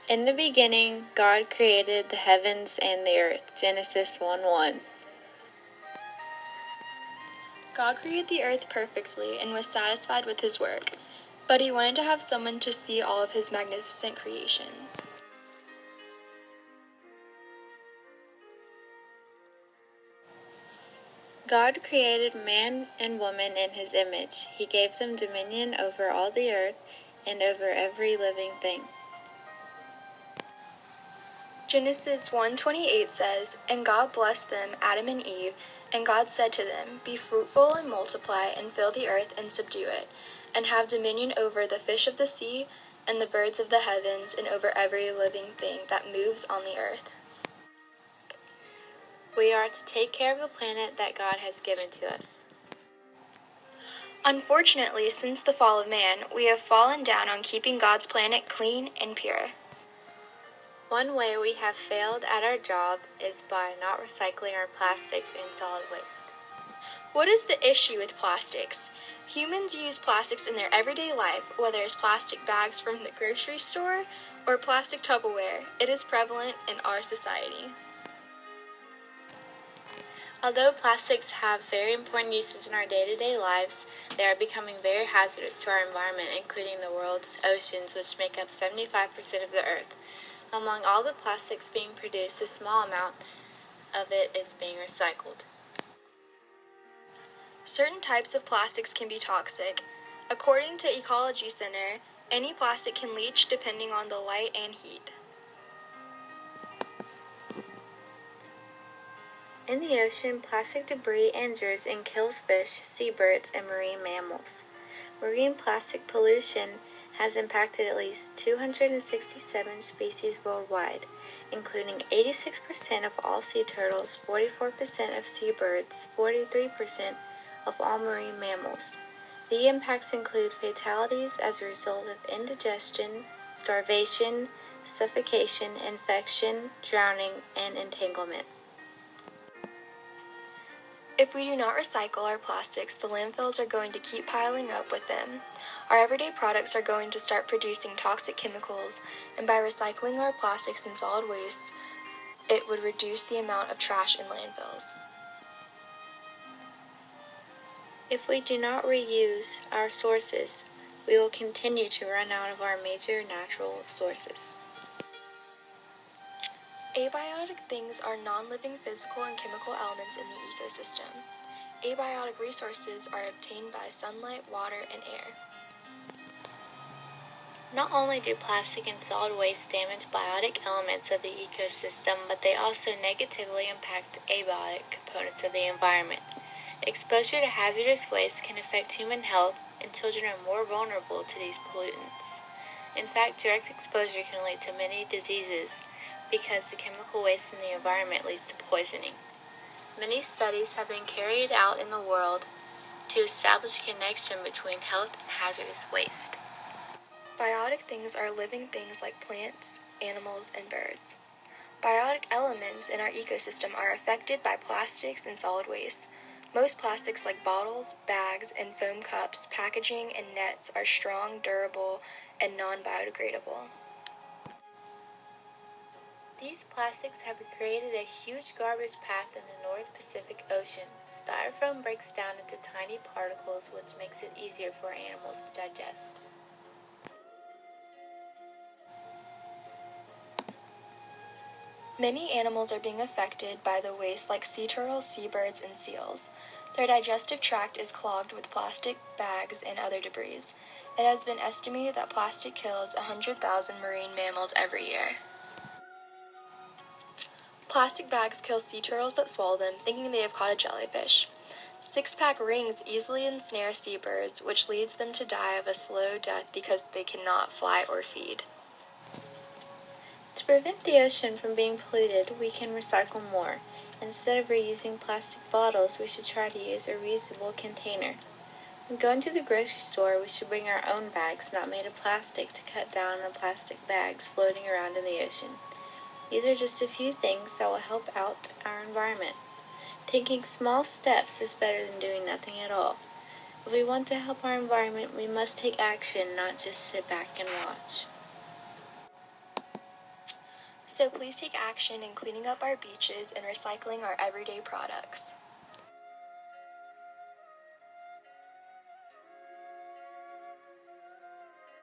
In the beginning, God created the heavens and the earth. Genesis 1:1. God created the earth perfectly and was satisfied with his work, but he wanted to have someone to see all of his magnificent creations. God created man and woman in his image. He gave them dominion over all the earth and over every living thing. Genesis 1:28 says, "And God blessed them, Adam and Eve, and God said to them, Be fruitful and multiply, and fill the earth and subdue it, and have dominion over the fish of the sea, and the birds of the heavens, and over every living thing that moves on the earth." We are to take care of the planet that God has given to us. Unfortunately, since the fall of man, we have fallen down on keeping God's planet clean and pure. One way we have failed at our job is by not recycling our plastics and solid waste. What is the issue with plastics? Humans use plastics in their everyday life, whether it's plastic bags from the grocery store or plastic Tupperware. It is prevalent in our society. Although plastics have very important uses in our day-to-day lives, they are becoming very hazardous to our environment, including the world's oceans, which make up 75% of the earth. Among all the plastics being produced, a small amount of it is being recycled. Certain types of plastics can be toxic. According to Ecology Center, any plastic can leach depending on the light and heat. In the ocean, plastic debris injures and kills fish, seabirds, and marine mammals. Marine plastic pollution has impacted at least 267 species worldwide, including 86% of all sea turtles, 44% of seabirds, 43% of all marine mammals. The impacts include fatalities as a result of indigestion, starvation, suffocation, infection, drowning, and entanglement. If we do not recycle our plastics, the landfills are going to keep piling up with them. Our everyday products are going to start producing toxic chemicals, and by recycling our plastics and solid wastes, it would reduce the amount of trash in landfills. If we do not reuse our sources, we will continue to run out of our major natural sources. Abiotic things are non-living physical and chemical elements in the ecosystem. Abiotic resources are obtained by sunlight, water, and air. Not only do plastic and solid waste damage biotic elements of the ecosystem, but they also negatively impact abiotic components of the environment. Exposure to hazardous waste can affect human health, and children are more vulnerable to these pollutants. In fact, direct exposure can lead to many diseases because the chemical waste in the environment leads to poisoning. Many studies have been carried out in the world to establish a connection between health and hazardous waste. Biotic things are living things like plants, animals, and birds. Biotic elements in our ecosystem are affected by plastics and solid waste. Most plastics like bottles, bags, and foam cups, packaging, and nets are strong, durable, and non-biodegradable. These plastics have created a huge garbage path in the North Pacific Ocean. Styrofoam breaks down into tiny particles, which makes it easier for animals to digest. Many animals are being affected by the waste like sea turtles, seabirds, and seals. Their digestive tract is clogged with plastic, bags, and other debris. It has been estimated that plastic kills 100,000 marine mammals every year. Plastic bags kill sea turtles that swallow them, thinking they have caught a jellyfish. Six-pack rings easily ensnare seabirds, which leads them to die of a slow death because they cannot fly or feed. To prevent the ocean from being polluted, we can recycle more. Instead of reusing plastic bottles, we should try to use a reusable container. When going to the grocery store, we should bring our own bags not made of plastic to cut down on plastic bags floating around in the ocean. These are just a few things that will help out our environment. Taking small steps is better than doing nothing at all. If we want to help our environment, we must take action, not just sit back and watch. So please take action in cleaning up our beaches and recycling our everyday products.